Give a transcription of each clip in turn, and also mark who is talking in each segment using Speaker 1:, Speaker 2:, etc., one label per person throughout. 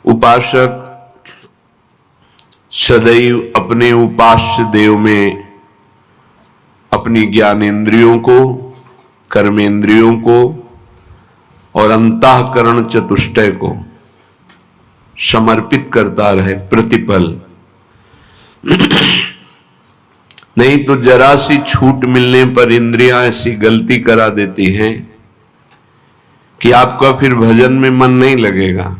Speaker 1: उपासक सदैव अपने उपास्य देव में अपनी ज्ञानेंद्रियों को, कर्मेंद्रियों को और अंतःकरण चतुष्टय को समर्पित करता रहे प्रतिपल। नहीं तो जरा सी छूट मिलने पर इंद्रियां ऐसी गलती करा देती हैं कि आपका फिर भजन में मन नहीं लगेगा,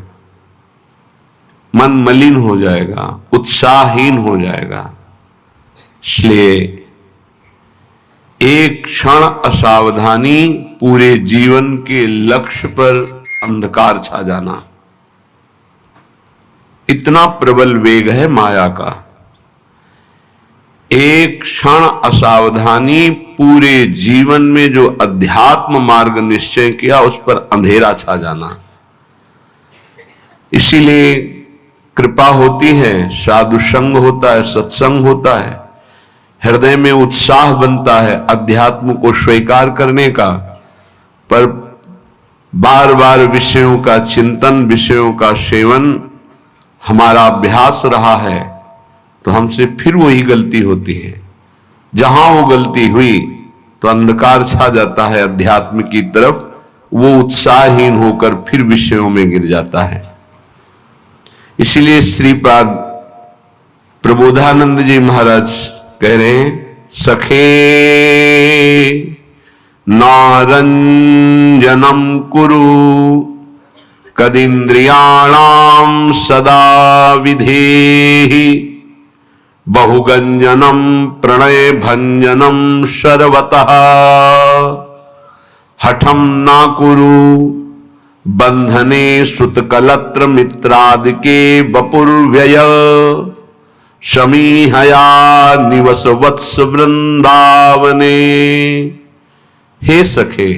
Speaker 1: मन मलिन हो जाएगा, उत्साहहीन हो जाएगा। इसलिए एक क्षण असावधानी पूरे जीवन के लक्ष्य पर अंधकार छा जाना, इतना प्रबल वेग है माया का। एक क्षण असावधानी पूरे जीवन में जो अध्यात्म मार्ग निश्चय किया उस पर अंधेरा छा जाना। इसीलिए कृपा होती है, साधु संग होता है, सत्संग होता है, हृदय में उत्साह बनता है अध्यात्म को स्वीकार करने का। पर बार बार विषयों का चिंतन, विषयों का सेवन हमारा अभ्यास रहा है तो हमसे फिर वही गलती होती है। जहां वो गलती हुई तो अंधकार छा जाता है अध्यात्म की तरफ, वो उत्साहहीन होकर फिर विषयों में गिर जाता है। इसलिए श्रीपाद प्रबोधानंद जी महाराज कह रहे हैं, सखे नारंजनम कुरु कदिंद्रियाणाम सदा विधेहि बहुगंजनम प्रणय भंजनम शर्वतः हठम ना कुरु बंधने सुतकलत्र मित्रादिके वपुर्व्यय शमीहया निवस वत्स वृंदावने। हे सखे,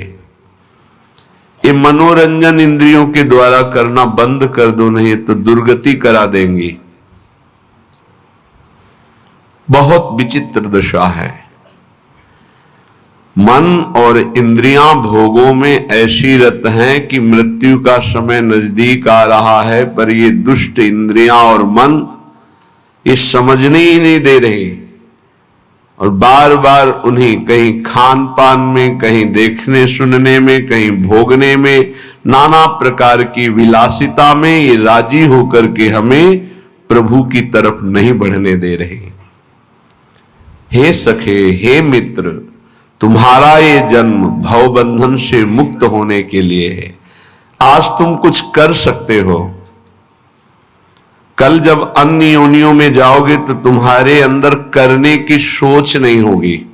Speaker 1: ये मनोरंजन इंद्रियों के द्वारा करना बंद कर दो, नहीं तो दुर्गति करा देंगी। बहुत विचित्र दशा है। मन और इंद्रियां भोगों में ऐसी रत हैं कि मृत्यु का समय नजदीक आ रहा है, पर ये दुष्ट इंद्रियां और मन ये समझने ही नहीं दे रहे और बार बार उन्हें कहीं खान पान में, कहीं देखने सुनने में, कहीं भोगने में, नाना प्रकार की विलासिता में ये राजी होकर के हमें प्रभु की तरफ नहीं बढ़ने दे रहे। हे सखे, हे मित्र, तुम्हारा ये जन्म भवबंधन से मुक्त होने के लिए है। आज तुम कुछ कर सकते हो, कल जब अन्य योनियों में जाओगे तो तुम्हारे अंदर करने की सोच नहीं होगी।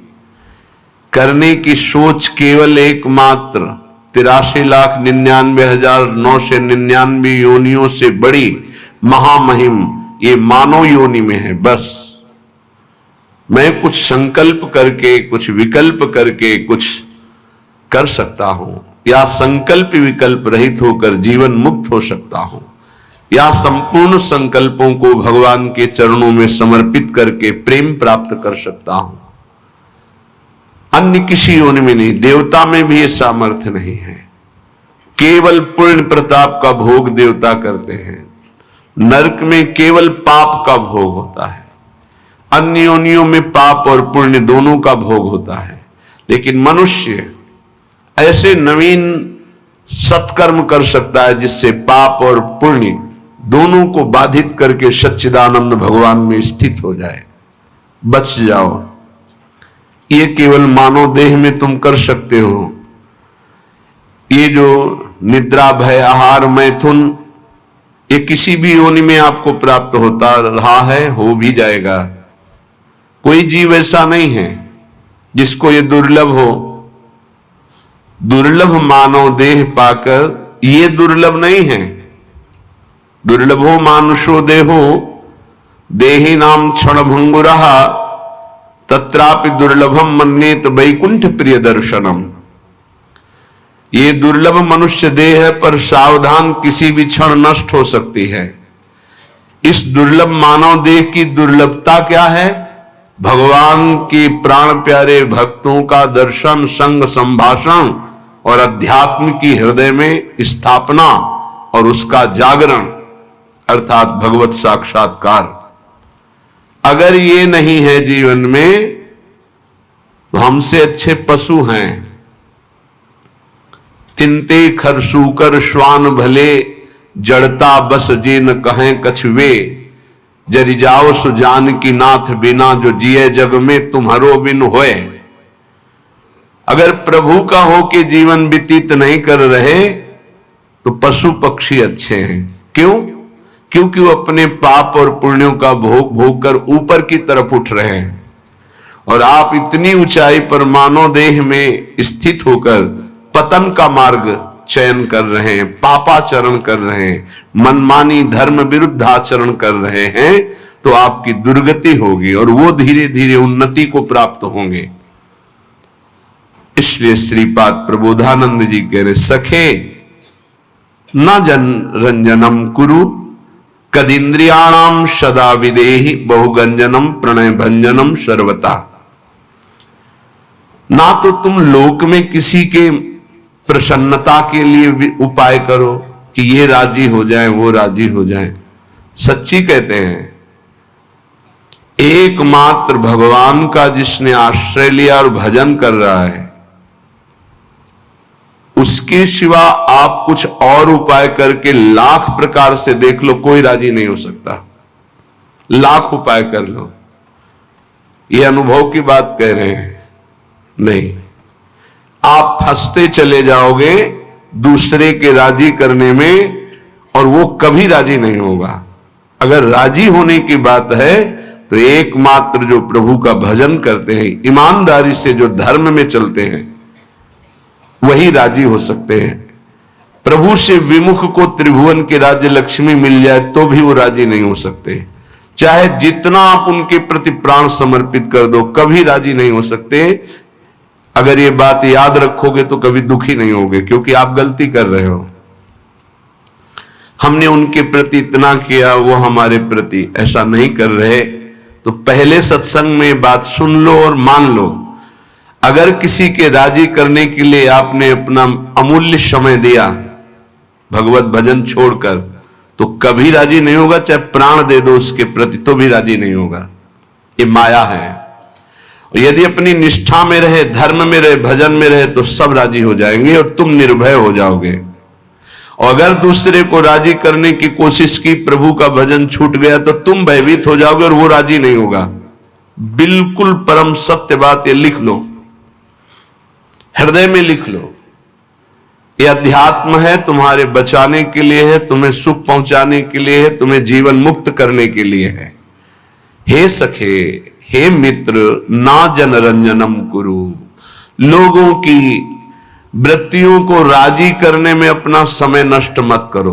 Speaker 1: करने की सोच केवल एकमात्र 83,99,999 योनियों से बड़ी महामहिम ये मानव योनि में है। बस मैं कुछ संकल्प करके, कुछ विकल्प करके कुछ कर सकता हूं, या संकल्प विकल्प रहित होकर जीवन मुक्त हो सकता हूं, या संपूर्ण संकल्पों को भगवान के चरणों में समर्पित करके प्रेम प्राप्त कर सकता हूं। अन्य किसी योनि में नहीं, देवता में भी ये सामर्थ्य नहीं है। केवल पुण्य प्रताप का भोग देवता करते हैं, नरक में केवल पाप का भोग होता है। अन्य योनियों में पाप और पुण्य दोनों का भोग होता है। लेकिन मनुष्य ऐसे नवीन सत्कर्म कर सकता है जिससे पाप और पुण्य दोनों को बाधित करके सच्चिदानंद भगवान में स्थित हो जाए, बच जाओ। ये केवल मानव देह में तुम कर सकते हो। ये जो निद्रा, भय, आहार, मैथुन, ये किसी भी योनि में आपको प्राप्त होता रहा है, हो भी जाएगा। कोई जीव ऐसा नहीं है जिसको ये दुर्लभ हो। दुर्लभ मानव देह पाकर ये दुर्लभ नहीं है। दुर्लभो मानुषो देहो देहि नाम क्षण भंगुरः तत्रापि दुर्लभम मन्येत वैकुंठ प्रिय दर्शनम। ये दुर्लभ मनुष्य देह है, पर सावधान, किसी भी क्षण नष्ट हो सकती है। इस दुर्लभ मानव देह की दुर्लभता क्या है? भगवान के प्राण प्यारे भक्तों का दर्शन, संग, संभाषण और अध्यात्म की हृदय में स्थापना और उसका जागरण, अर्थात भगवत साक्षात्कार। अगर ये नहीं है जीवन में तो हमसे अच्छे पशु हैं। तिनते खरसूकर श्वान भले, जड़ता बस जे न कहें कछुए। जरि जाओ सुजान की नाथ बिना, जो जिए जग में तुम्हारो बिन होए। अगर प्रभु का हो के जीवन व्यतीत नहीं कर रहे तो पशु पक्षी अच्छे हैं। क्यों? क्योंकि वो अपने पाप और पुण्यों का भोग भोग कर ऊपर की तरफ उठ रहे हैं, और आप इतनी ऊंचाई पर मानव देह में स्थित होकर पतन का मार्ग चयन कर रहे हैं, पापाचरण कर रहे हैं, मनमानी धर्म विरुद्ध आचरण कर रहे हैं, तो आपकी दुर्गति होगी और वो धीरे धीरे उन्नति को प्राप्त होंगे। इसलिए श्रीपाद प्रबोधानंद जी कह रहे, सखे न जन रंजनम कुरु, कदिंद्रियाणाम सदा विदेहि, बहुगंजनम प्रणय भंजनम सर्वता। ना तो तुम लोक में किसी के प्रसन्नता के लिए भी उपाय करो कि ये राजी हो जाए वो राजी हो जाए। सच्ची कहते हैं, एकमात्र भगवान का जिसने आश्रय लिया और भजन कर रहा है, उसके सिवा आप कुछ और उपाय करके लाख प्रकार से देख लो, कोई राजी नहीं हो सकता। लाख उपाय कर लो, ये अनुभव की बात कह रहे हैं, नहीं। आप फंसते चले जाओगे दूसरे के राजी करने में, और वो कभी राजी नहीं होगा। अगर राजी होने की बात है तो एकमात्र जो प्रभु का भजन करते हैं, ईमानदारी से जो धर्म में चलते हैं, वही राजी हो सकते हैं। प्रभु से विमुख को त्रिभुवन के राज्य लक्ष्मी मिल जाए तो भी वो राजी नहीं हो सकते। चाहे जितना आप उनके प्रति प्राण समर्पित कर दो, कभी राजी नहीं हो सकते। अगर ये बात याद रखोगे तो कभी दुखी नहीं होगे, क्योंकि आप गलती कर रहे हो। हमने उनके प्रति इतना किया, वो हमारे प्रति ऐसा नहीं कर रहे। तो पहले सत्संग में बात सुन लो और मान लो। अगर किसी के राजी करने के लिए आपने अपना अमूल्य समय दिया भगवत भजन छोड़कर, तो कभी राजी नहीं होगा। चाहे प्राण दे दो उसके प्रति तो भी राजी नहीं होगा। ये माया है। यदि अपनी निष्ठा में रहे, धर्म में रहे, भजन में रहे, तो सब राजी हो जाएंगे और तुम निर्भय हो जाओगे। और अगर दूसरे को राजी करने की कोशिश की, प्रभु का भजन छूट गया, तो तुम भयभीत हो जाओगे और वो राजी नहीं होगा। बिल्कुल परम सत्य बात, ये लिख लो, हृदय में लिख लो। ये अध्यात्म है, तुम्हारे बचाने के लिए है, तुम्हें सुख पहुंचाने के लिए है, तुम्हें जीवन मुक्त करने के लिए है। हे सखे, हे मित्र, ना जनरंजनम कुरु। लोगों की वृत्तियों को राजी करने में अपना समय नष्ट मत करो।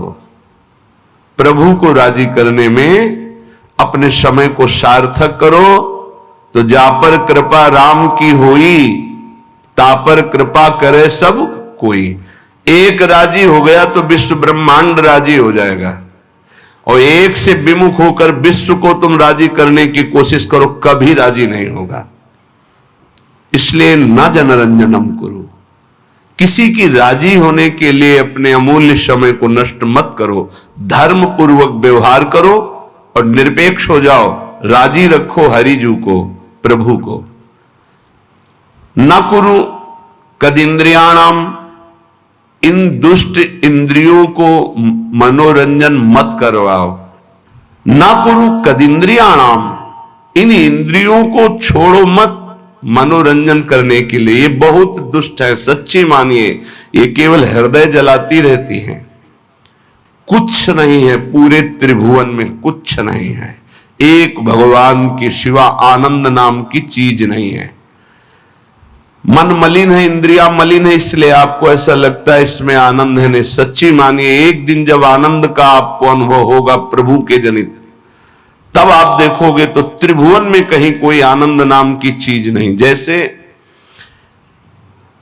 Speaker 1: प्रभु को राजी करने में अपने समय को सार्थक करो। तो जा पर कृपा राम की होई, तापर कृपा करे सब कोई। एक राजी हो गया तो विश्व ब्रह्मांड राजी हो जाएगा। और एक से विमुख होकर विश्व को तुम राजी करने की कोशिश करो, कभी राजी नहीं होगा। इसलिए न जनरंजनम करो। किसी की राजी होने के लिए अपने अमूल्य समय को नष्ट मत करो। धर्म पूर्वक व्यवहार करो और निरपेक्ष हो जाओ। राजी रखो हरिजू को, प्रभु को। न कुरु कदिंद्रियाणाम, इन दुष्ट इंद्रियों को मनोरंजन मत करवाओ। न कुरु कदिंद्रियाणाम, इन इंद्रियों को छोड़ो मत मनोरंजन करने के लिए। ये बहुत दुष्ट है, सच्ची मानिए। ये केवल हृदय जलाती रहती हैं, कुछ नहीं है। पूरे त्रिभुवन में कुछ नहीं है। एक भगवान के सिवा आनंद नाम की चीज नहीं है। मन मलिन है, इंद्रिया मलिन है, इसलिए आपको ऐसा लगता है इसमें आनंद है। नहीं, सच्ची मानिए, एक दिन जब आनंद का आपको अनुभव होगा प्रभु के जनित, तब आप देखोगे तो त्रिभुवन में कहीं कोई आनंद नाम की चीज नहीं। जैसे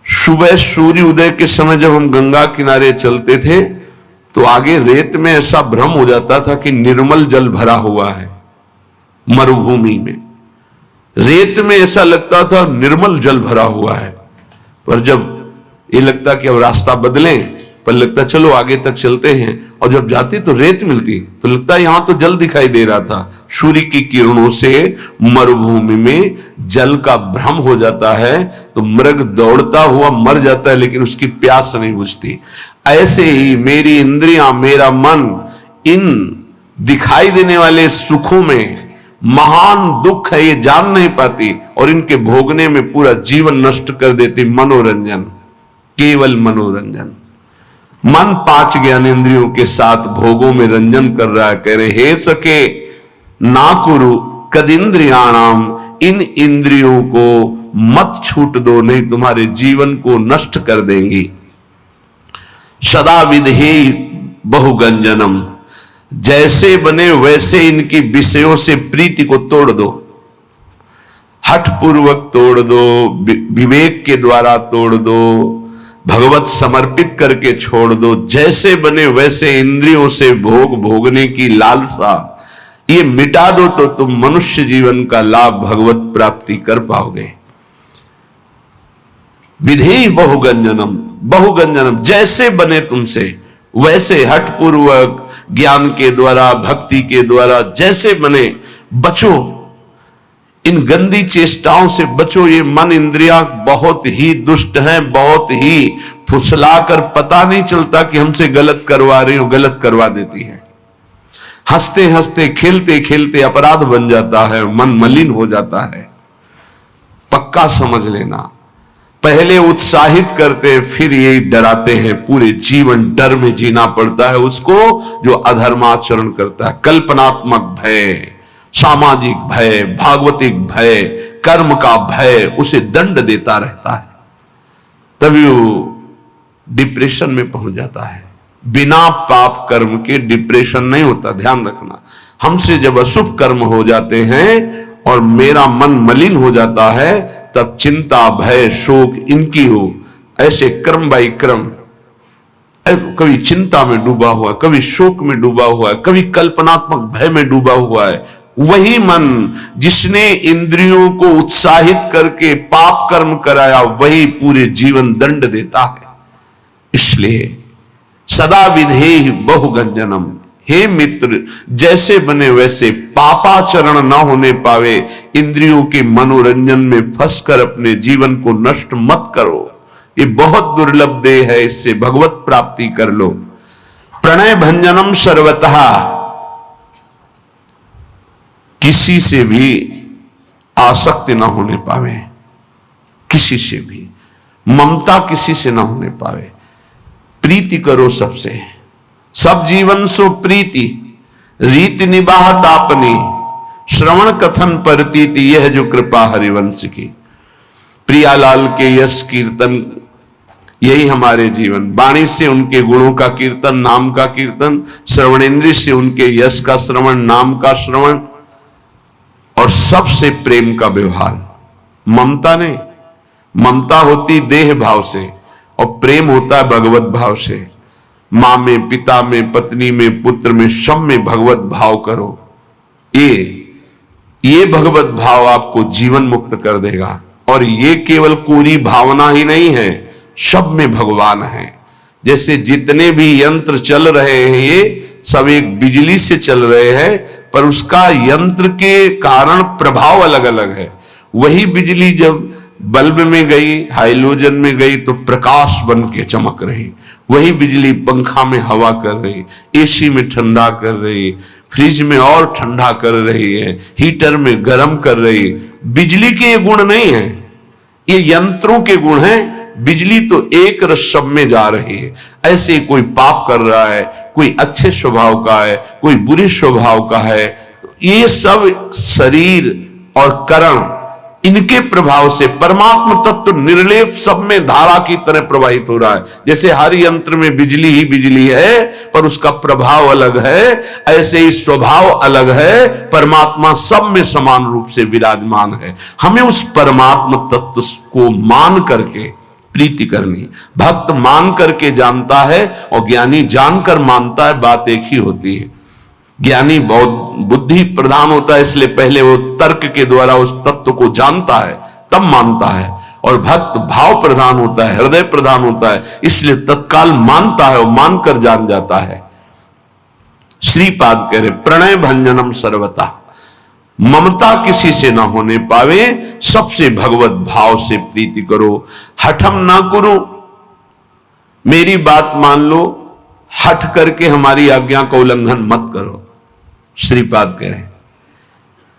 Speaker 1: सुबह सूर्य उदय के समय जब हम गंगा किनारे चलते थे, तो आगे रेत में ऐसा भ्रम हो जाता था कि निर्मल जल भरा हुआ है। मरुभूमि में रेत में ऐसा लगता था निर्मल जल भरा हुआ है। पर जब ये लगता कि अब रास्ता बदलें, पर लगता चलो आगे तक चलते हैं, और जब जाते तो रेत मिलती तो लगता यहां तो जल दिखाई दे रहा था। सूर्य की किरणों से मरुभूमि में जल का भ्रम हो जाता है तो मृग दौड़ता हुआ मर जाता है, लेकिन उसकी प्यास नहीं बुझती। ऐसे ही मेरी इंद्रियां, मेरा मन इन दिखाई देने वाले सुखों में महान दुख है, ये जान नहीं पाती और इनके भोगने में पूरा जीवन नष्ट कर देती। मनोरंजन, केवल मनोरंजन। मन 5 ज्ञानेंद्रियों के साथ भोगों में रंजन कर रहा है। कह रहे हे सके ना कुरु कदिंद्रियाणाम, इन इंद्रियों को मत छूट दो, नहीं तुम्हारे जीवन को नष्ट कर देंगी। सदा विधेय बहुगंजनम, जैसे बने वैसे इनकी विषयों से प्रीति को तोड़ दो, हठ पूर्वक तोड़ दो, विवेक के द्वारा तोड़ दो, भगवत समर्पित करके छोड़ दो। जैसे बने वैसे इंद्रियों से भोग भोगने की लालसा ये मिटा दो तो तुम मनुष्य जीवन का लाभ भगवत प्राप्ति कर पाओगे। विधेय बहुगंजनम, बहुगंजनम जैसे बने तुमसे वैसे, हठ पूर्वक ज्ञान के द्वारा, भक्ति के द्वारा जैसे बने बचो, इन गंदी चेष्टाओं से बचो। ये मन इंद्रियां बहुत ही दुष्ट हैं, बहुत ही फुसलाकर पता नहीं चलता कि हमसे गलत करवा रही हो, गलत करवा देती है। हंसते हंसते खेलते खेलते अपराध बन जाता है, मन मलिन हो जाता है। पक्का समझ लेना, पहले उत्साहित करते फिर ये डराते हैं। पूरे जीवन डर में जीना पड़ता है उसको जो अधर्माचरण करता है। कल्पनात्मक भय, सामाजिक भय, भागवतिक भय, कर्म का भय उसे दंड देता रहता है, तभी वो डिप्रेशन में पहुंच जाता है। बिना पाप कर्म के डिप्रेशन नहीं होता, ध्यान रखना। हमसे जब अशुभ कर्म हो जाते हैं और मेरा मन मलिन हो जाता है, तब चिंता, भय, शोक इनकी हो, ऐसे क्रम बाई क्रम, कभी चिंता में डूबा हुआ, कभी शोक में डूबा हुआ है, कभी कल्पनात्मक भय में डूबा हुआ है। वही मन जिसने इंद्रियों को उत्साहित करके पाप कर्म कराया, वही पूरे जीवन दंड देता है। इसलिए सदा विधेय बहुगंजनम, हे मित्र जैसे बने वैसे, पापाचरण न होने पावे, इंद्रियों के मनोरंजन में फंसकर अपने जीवन को नष्ट मत करो। ये बहुत दुर्लभ देह है, इससे भगवत प्राप्ति कर लो। प्रणय भंजनम सर्वतः, किसी से भी आसक्ति न होने पावे, किसी से भी ममता किसी से न होने पावे। प्रीति करो सबसे, सब जीवन सो प्रीति, रीति निबाहत आपनी, श्रवण कथन परतीति, यह जो कृपा हरिवंश की। प्रियालाल के यश कीर्तन, यही हमारे जीवन। वाणी से उनके गुणों का कीर्तन, नाम का कीर्तन, श्रवणेन्द्रिय से उनके यश का श्रवण, नाम का श्रवण, और सबसे प्रेम का व्यवहार। ममता नहीं, ममता होती देह भाव से और प्रेम होता है भगवत भाव से। मां में, पिता में, पत्नी में, पुत्र में, सब में भगवत भाव करो। ये भगवत भाव आपको जीवन मुक्त कर देगा। और ये केवल कोरी भावना ही नहीं है, सब में भगवान है। जैसे जितने भी यंत्र चल रहे हैं ये सब एक बिजली से चल रहे हैं, पर उसका यंत्र के कारण प्रभाव अलग अलग है। वही बिजली जब बल्ब में गई, हाइड्रोजन में गई तो प्रकाश बन के चमक रही। वही बिजली पंखा में हवा कर रही, एसी में ठंडा कर रही, फ्रिज में और ठंडा कर रही है, हीटर में गर्म कर रही। बिजली के ये गुण नहीं है, ये यंत्रों के गुण हैं। बिजली तो एक रस सब में जा रही है। ऐसे कोई पाप कर रहा है, कोई अच्छे स्वभाव का है, कोई बुरे स्वभाव का है, ये सब शरीर और करण, इनके प्रभाव से परमात्मा तत्व निर्लेप सब में धारा की तरह प्रवाहित हो रहा है। जैसे हर यंत्र में बिजली ही बिजली है, पर उसका प्रभाव अलग है, ऐसे ही स्वभाव अलग है। परमात्मा सब में समान रूप से विराजमान है। हमें उस परमात्मा तत्व को मान करके प्रीति करनी। भक्त मान करके जानता है और ज्ञानी जानकर मानता है, बात एक ही होती है। ज्ञानी बहुत बुद्धि प्रधान होता है, इसलिए पहले वो तर्क के द्वारा उस तत्व को जानता है, तब मानता है। और भक्त भाव प्रधान होता है, हृदय प्रधान होता है, इसलिए तत्काल मानता है और मानकर जान जाता है। श्रीपाद कह रहे प्रणय भंजनम सर्वथा, ममता किसी से ना होने पावे, सबसे भगवत भाव से प्रीति करो। हठम ना करो, मेरी बात मान लो, हठ करके हमारी आज्ञा का उल्लंघन मत करो। श्रीपाद कह रहे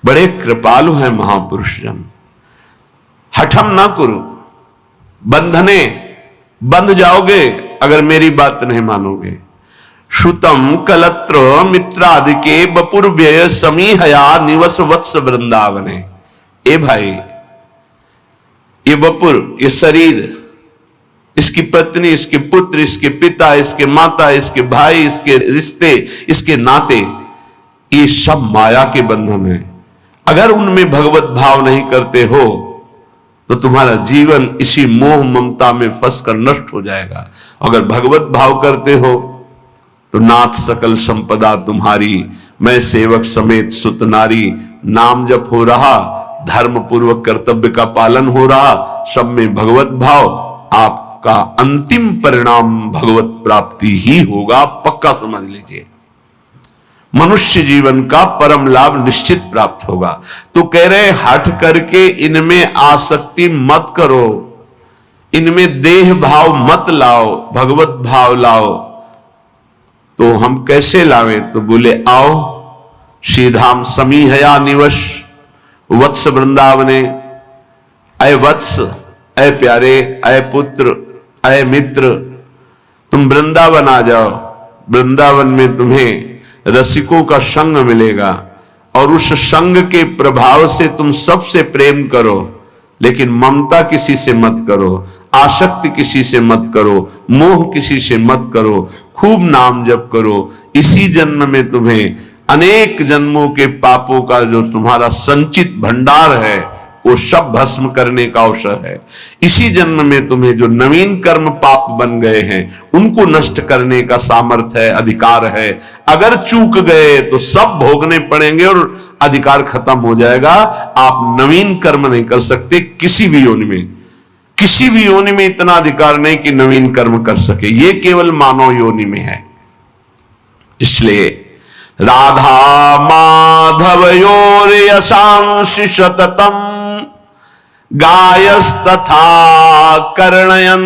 Speaker 1: बड़े कृपालु हैं महापुरुष जन। हठम ना करो, बंधने बंध जाओगे अगर मेरी बात नहीं मानोगे। श्रुतम कलत्र मित्रादि के बपुर्व्यय समीहया निवस वत्स वृंदावने। ए भाई, ये बपुर, ये शरीर, इसकी पत्नी, इसके पुत्र, इसके पिता, इसके माता, इसके भाई, इसके रिश्ते, इसके नाते, ये सब माया के बंधन है। अगर उनमें भगवत भाव नहीं करते हो तो तुम्हारा जीवन इसी मोह ममता में फंसकर नष्ट हो जाएगा। अगर भगवत भाव करते हो तो नाथ सकल संपदा तुम्हारी, मैं सेवक समेत सुत नारी। नाम जप हो रहा, धर्म पूर्वक कर्तव्य का पालन हो रहा, सब में भगवत भाव, आपका अंतिम परिणाम भगवत प्राप्ति ही होगा, पक्का समझ लीजिए। मनुष्य जीवन का परम लाभ निश्चित प्राप्त होगा। तो कह रहे हट करके इनमें आसक्ति मत करो, इनमें देह भाव मत लाओ, भगवत भाव लाओ। तो हम कैसे लावें? तो बोले आओ श्रीधाम समीहया निवश वत्स वृंदावने। अय वत्स, अय प्यारे, अय पुत्र, अय मित्र, तुम वृंदावन आ जाओ। वृंदावन में तुम्हें रसिकों का संग मिलेगा और उस संग के प्रभाव से तुम सबसे प्रेम करो, लेकिन ममता किसी से मत करो, आसक्ति किसी से मत करो, मोह किसी से मत करो, खूब नाम जप करो। इसी जन्म में तुम्हें अनेक जन्मों के पापों का जो तुम्हारा संचित भंडार है वो सब भस्म करने का अवसर है। इसी जन्म में तुम्हें जो नवीन कर्म पाप बन गए हैं उनको नष्ट करने का सामर्थ्य है, अधिकार है। अगर चूक गए तो सब भोगने पड़ेंगे और अधिकार खत्म हो जाएगा। आप नवीन कर्म नहीं कर सकते किसी भी योनि में, किसी भी योनि में इतना अधिकार नहीं कि नवीन कर्म कर सके, ये केवल मानव योनि में है। इसलिए राधा माधवयोर यशांश सततम गायस्तथा कर्णयन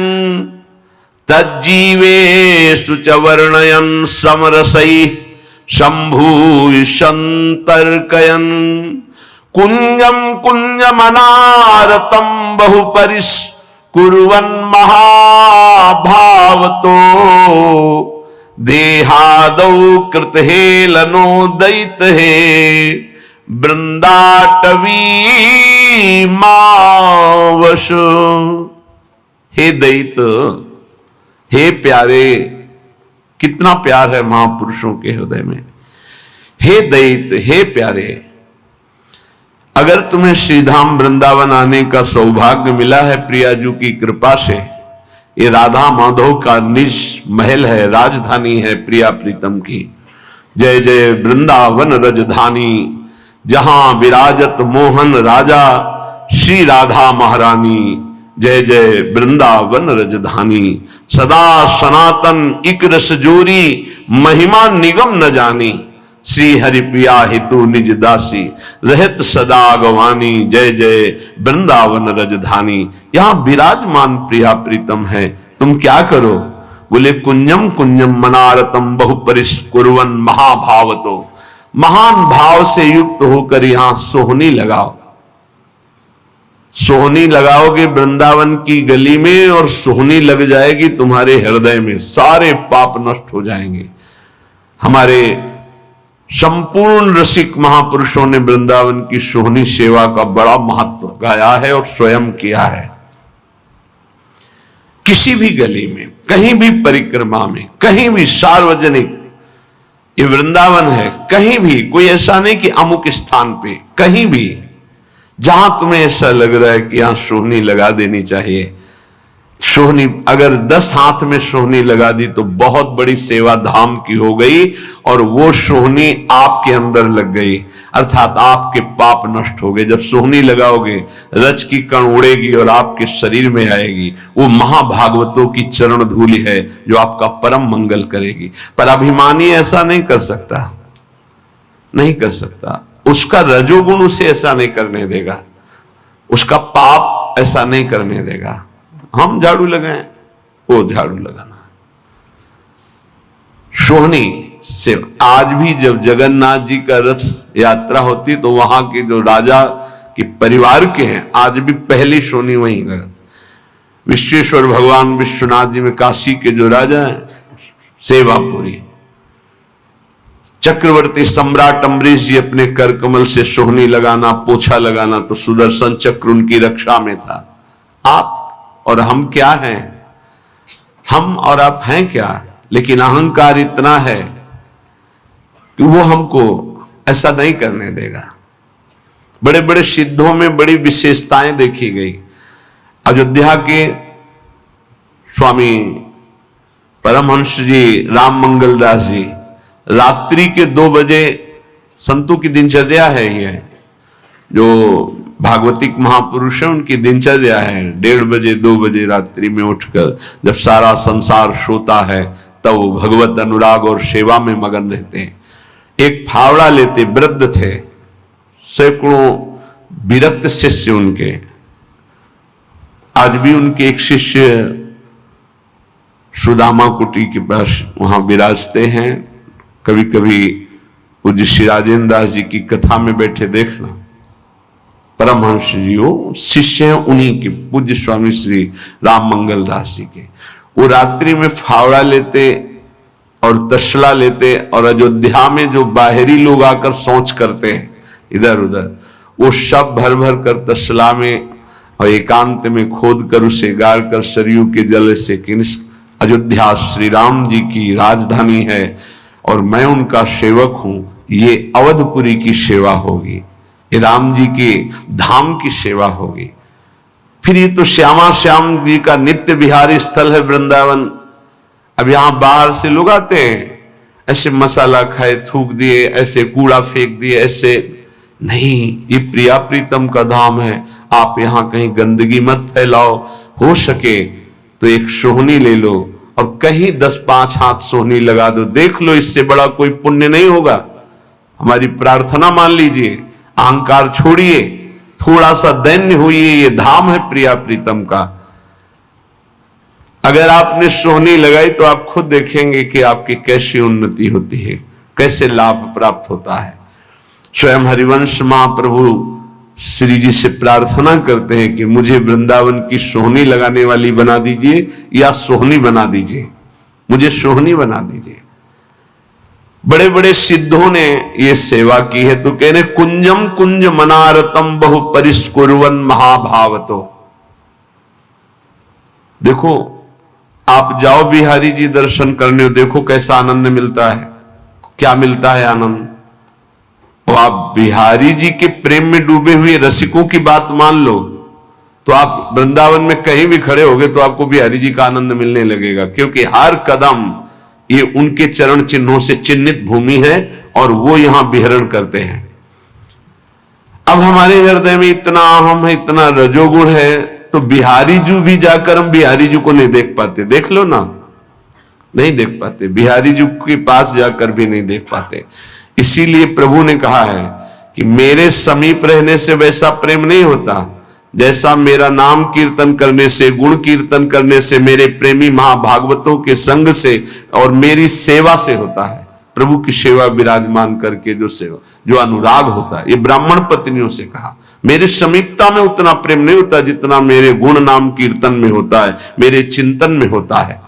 Speaker 1: तज्जीवेषु च वर्णयन समरसै शंभु संतर्कयन कुंजम कुंजमनारतम बहुपरिस कुर्वन् महाभावतो देहादौ कृतहेलनो दैत हे वृंदाटवी मावश। हे दैत, हे प्यारे, कितना प्यार है महापुरुषों के हृदय में। हे दैत, हे प्यारे, अगर तुम्हें श्रीधाम वृंदावन आने का सौभाग्य मिला है प्रियाजू की कृपा से, ये राधा माधव का निज महल है, राजधानी है प्रिया प्रीतम की। जय जय वृंदावन रजधानी, जहां विराजत मोहन राजा श्री राधा महारानी। जय जय वृंदावन रजधानी, सदा सनातन इक रस जोरी, महिमा निगम न जानी। श्री हरि प्रिया हेतु निज दासी, रहत सदा गवानी। जय जय वृंदावन रजधानी, यहां विराजमान प्रिया प्रीतम है। तुम क्या करो? बोले कुंजम कुंजम मनारतम बहुपरिस कुर्वन् महाभावतो। महान भाव से युक्त होकर यहां सोहनी लगाओ। सोहनी लगाओगे वृंदावन की गली में और सोहनी लग जाएगी तुम्हारे हृदय में, सारे पाप नष्ट हो जाएंगे। हमारे संपूर्ण रसिक महापुरुषों ने वृंदावन की सोहनी सेवा का बड़ा महत्व गाया है और स्वयं किया है। किसी भी गली में, कहीं भी परिक्रमा में, कहीं भी सार्वजनिक, ये वृंदावन है, कहीं भी, कोई ऐसा नहीं कि अमुक स्थान पे, कहीं भी जहां तुम्हें ऐसा लग रहा है कि यहां सोहनी लगा देनी चाहिए, सोहनी अगर 10 हाथ में सोहनी लगा दी तो बहुत बड़ी सेवा धाम की हो गई, और वो सोहनी आपके अंदर लग गई, अर्थात आपके पाप नष्ट हो गए। जब सोहनी लगाओगे रज की कण उड़ेगी और आपके शरीर में आएगी। वो महाभागवतों की चरण धूलि है जो आपका परम मंगल करेगी। पर अभिमानी ऐसा नहीं कर सकता, नहीं कर सकता। उसका रजोगुण उसे ऐसा नहीं करने देगा, उसका पाप ऐसा नहीं करने देगा। हम झाड़ू लगाएं, वो झाड़ू लगाना। सोहनी से आज भी जब जगन्नाथ जी का रथ यात्रा होती तो वहां के जो राजा के परिवार के हैं, आज भी पहली सोहनी वहीं लगा। विश्वेश्वर भगवान विश्वनाथ जी में काशी के जो राजा हैं, सेवापुरी चक्रवर्ती सम्राट अम्बरीश जी अपने कर कमल से सोहनी लगाना, पोछा लगाना, तो सुदर्शन चक्र उनकी रक्षा में था। आप और हम क्या हैं? हम और आप हैं क्या? लेकिन अहंकार इतना है कि वो हमको ऐसा नहीं करने देगा। बड़े बड़े सिद्धों में बड़ी विशेषताएं देखी गई। अयोध्या के स्वामी परमहंस जी राम मंगल दास जी रात्रि के 2 बजे, संतों की दिनचर्या है ये, जो भागवतिक महापुरुष है उनकी दिनचर्या है, 1:30 बजे 2 बजे रात्रि में उठकर जब सारा संसार सोता है तब वो भगवत अनुराग और सेवा में मगन रहते हैं। एक फावड़ा लेते, वृद्ध थे, सैकड़ों विरक्त शिष्य उनके। आज भी उनके एक शिष्य सुदामा कुटी के पास वहां विराजते हैं। कभी कभी पूज्य श्री राजेंद्र दास जी की कथा में बैठे देखना। परमहंस जी वो शिष्य हैं उन्हीं के, पूज्य स्वामी श्री राम मंगल दास जी के। वो रात्रि में फावड़ा लेते और तसला लेते, और अयोध्या में जो बाहरी लोग आकर शौच करते हैं इधर उधर, वो सब भर भर कर तसला में और एकांत में खोद कर उसे गाड़ कर सरयू के जल से, अयोध्या श्री राम जी की राजधानी है और मैं उनका सेवक हूं, ये अवधपुरी की सेवा होगी, ये राम जी के धाम की सेवा होगी। फिर ये तो श्यामा श्याम जी का नित्य विहारी स्थल है वृंदावन। अब यहां बाहर से लोग आते हैं, ऐसे मसाला खाए थूक दिए, ऐसे कूड़ा फेंक दिए, ऐसे नहीं, ये प्रिया प्रीतम का धाम है। आप यहां कहीं गंदगी मत फैलाओ, हो सके तो एक सोहनी ले लो और कहीं 10-5 हाथ सोहनी लगा दो, देख लो, इससे बड़ा कोई पुण्य नहीं होगा। हमारी प्रार्थना मान लीजिए, अहंकार छोड़िए, थोड़ा सा दैन्य होइए, ये धाम है प्रिया प्रीतम का। अगर आपने सोहनी लगाई तो आप खुद देखेंगे कि आपकी कैसी उन्नति होती है, कैसे लाभ प्राप्त होता है। स्वयं हरिवंश महाप्रभु श्री जी से प्रार्थना करते हैं कि मुझे वृंदावन की सोहनी लगाने वाली बना दीजिए या सोहनी बना दीजिए, मुझे सोहनी बना दीजिए। बड़े बड़े सिद्धों ने ये सेवा की है, तो कह रहे कुंजम कुंज मनारतम बहु परिस्कुर्वन महाभावतो। देखो, आप जाओ बिहारी जी दर्शन करने, देखो कैसा आनंद मिलता है। क्या मिलता है आनंद? तो आप बिहारी जी के प्रेम में डूबे हुए रसिकों की बात मान लो, तो आप वृंदावन में कहीं भी खड़े होगे तो आपको बिहारी जी का आनंद मिलने लगेगा, क्योंकि हर कदम ये उनके चरण चिन्हों से चिन्हित भूमि है और वो यहां विहरण करते हैं। अब हमारे हृदय में इतना अहम है, इतना रजोगुण है, तो बिहारी जी भी जाकर हम बिहारी जी को नहीं देख पाते। देख लो ना, नहीं देख पाते, बिहारी जी के पास जाकर भी नहीं देख पाते। इसीलिए प्रभु ने कहा है कि मेरे समीप रहने से वैसा प्रेम नहीं होता जैसा मेरा नाम कीर्तन करने से, गुण कीर्तन करने से, मेरे प्रेमी महाभागवतों के संग से और मेरी सेवा से होता है। प्रभु की सेवा विराजमान करके जो सेवा, जो अनुराग होता है, ये ब्राह्मण पत्नियों से कहा। मेरे समीपता में उतना प्रेम नहीं होता जितना मेरे गुण नाम कीर्तन में होता है, मेरे चिंतन में होता है।